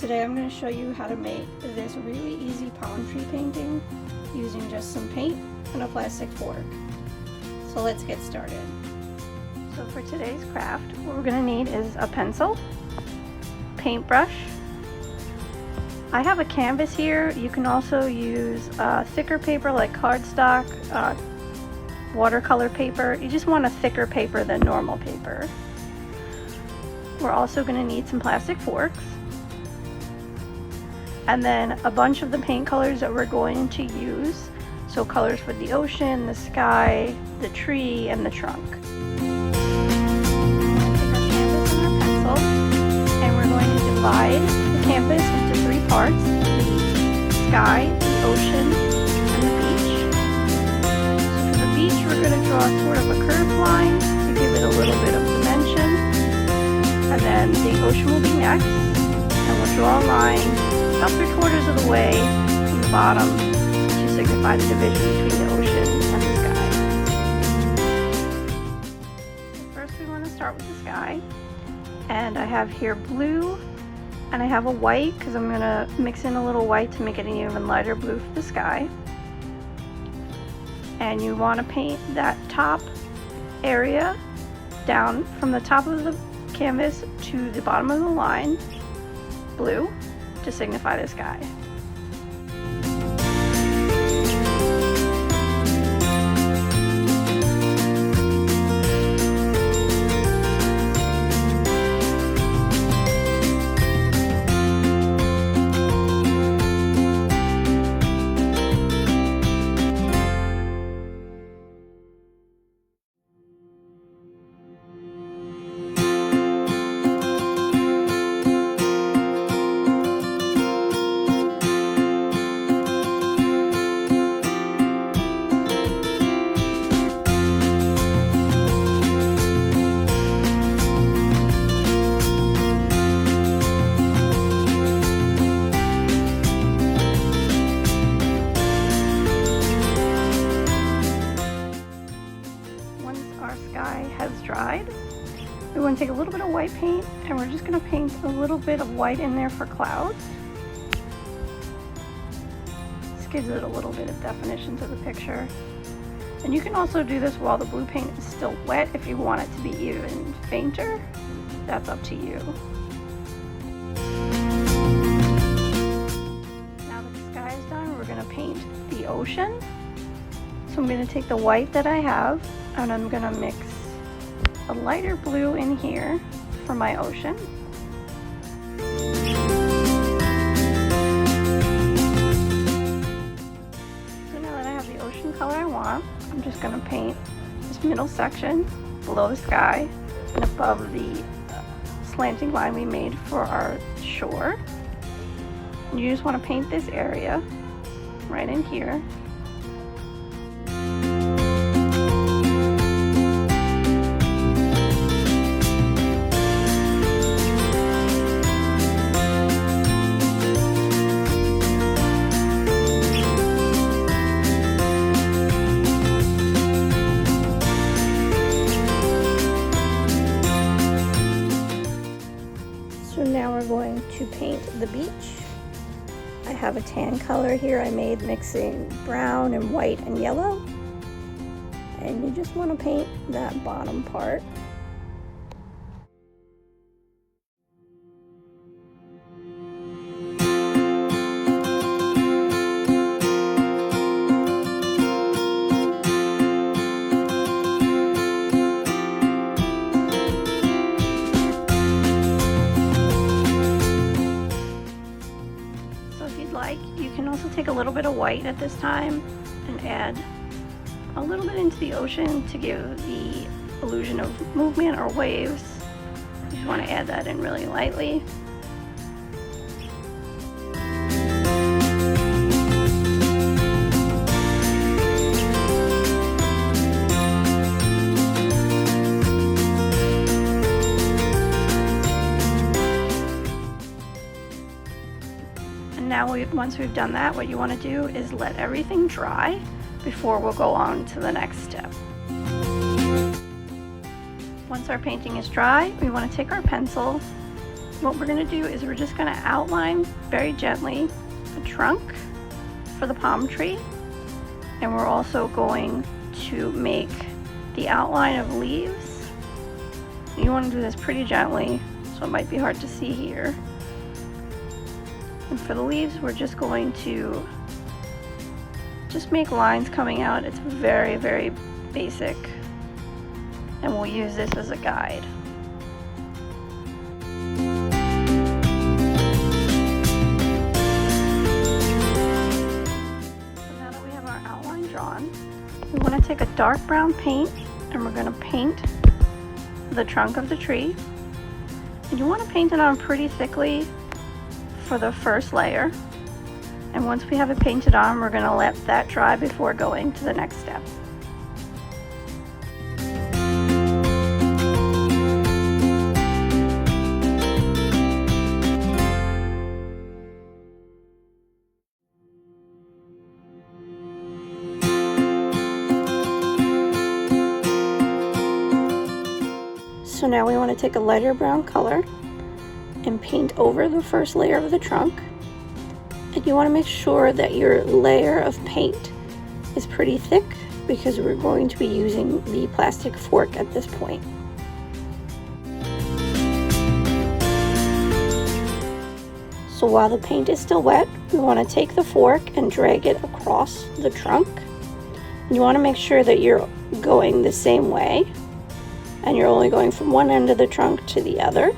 Today I'm going to show you how to make this really easy palm tree painting using just some paint and a plastic fork. So let's get started. So for today's craft, what we're going to need is a pencil, paintbrush. I have a canvas here. You can also use thicker paper like cardstock, watercolor paper. You just want a thicker paper than normal paper. We're also going to need some plastic forks. And then a bunch of the paint colors that we're going to use. So colors for the ocean, the sky, the tree, and the trunk. Take our canvas and our pencil, and we're going to divide the canvas into 3 parts: the sky, the ocean, and the beach. So for the beach, we're going to draw sort of a curved line to give it a little bit of dimension. And then the ocean will be next, and we'll draw a line about 3/4 of the way from the bottom to signify the division between the ocean and the sky. So first we want to start with the sky, and I have here blue, and I have a white because I'm going to mix in a little white to make it an even lighter blue for the sky. And you want to paint that top area down from the top of the canvas to the bottom of the line blue to signify the sky. Dried. We want to take a little bit of white paint, and we're just going to paint a little bit of white in there for clouds. This gives it a little bit of definition to the picture. And you can also do this while the blue paint is still wet if you want it to be even fainter. That's up to you. Now that the sky is done, we're going to paint the ocean. So I'm going to take the white that I have, and I'm going to mix a lighter blue in here for my ocean. So now that I have the ocean color I want, I'm just going to paint this middle section below the sky and above the slanting line we made for our shore. And you just want to paint this area right in here. So now we're going to paint the beach. I have a tan color here I made mixing brown and white and yellow. And you just want to paint that bottom part. You can also take a little bit of white at this time and add a little bit into the ocean to give the illusion of movement or waves. You just want to add that in really lightly. Now once we've done that, what you want to do is let everything dry before we'll go on to the next step. Once our painting is dry, we want to take our pencil what we're going to do is we're just going to outline very gently the trunk for the palm tree, and we're also going to make the outline of leaves. You want to do this pretty gently, so it might be hard to see here. And for the leaves, we're just going to just make lines coming out. It's very, very basic, and we'll use this as a guide. So now that we have our outline drawn, we want to take a dark brown paint and we're going to paint the trunk of the tree. And you want to paint it on pretty thickly for the first layer. And once we have it painted on, we're going to let that dry before going to the next step. So now we want to take a lighter brown color and paint over the first layer of the trunk. And you want to make sure that your layer of paint is pretty thick because we're going to be using the plastic fork at this point. So while the paint is still wet, we want to take the fork and drag it across the trunk. And you want to make sure that you're going the same way and you're only going from one end of the trunk to the other.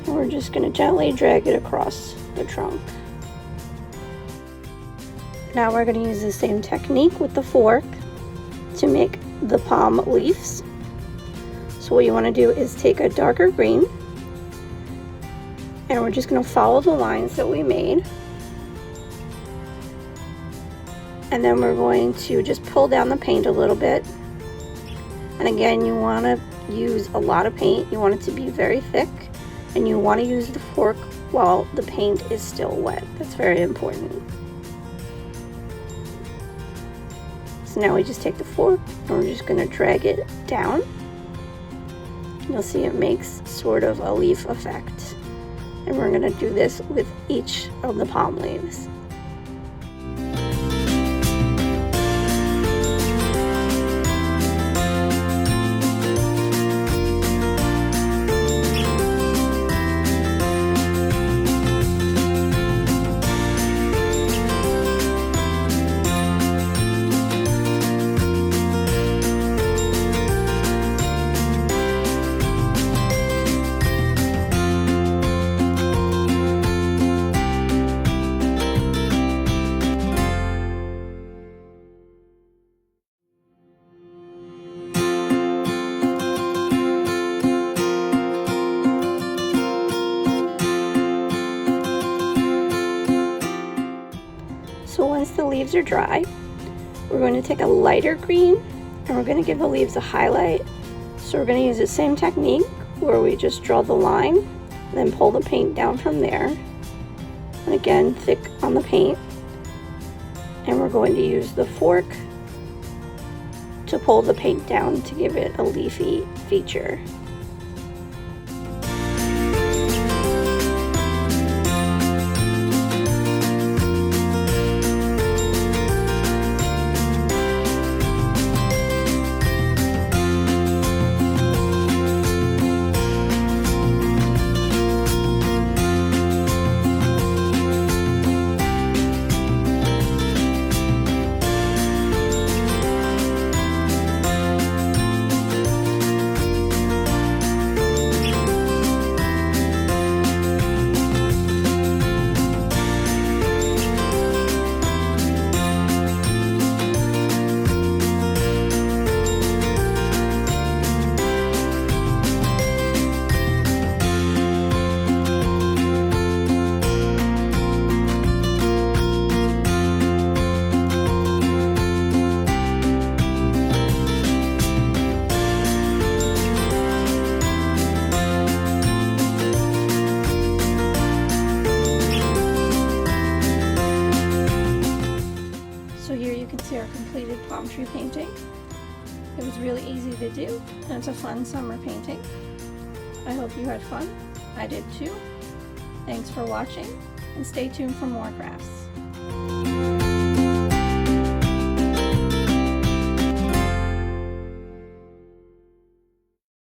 And we're just going to gently drag it across the trunk. Now we're going to use the same technique with the fork to make the palm leaves. So what you want to do is take a darker green, and we're just going to follow the lines that we made. And then we're going to just pull down the paint a little bit. And again, you want to use a lot of paint. You want it to be very thick, and you want to use the fork while the paint is still wet. That's very important. So now we just take the fork and we're just going to drag it down. You'll see it makes sort of a leaf effect. And we're going to do this with each of the palm leaves. So once the leaves are dry, we're going to take a lighter green and we're going to give the leaves a highlight. So we're going to use the same technique where we just draw the line, then pull the paint down from there. And again, thick on the paint. And we're going to use the fork to pull the paint down to give it a leafy feature. Our completed palm tree painting. It was really easy to do, and it's a fun summer painting. I hope you had fun. I did too. Thanks for watching, and stay tuned for more crafts.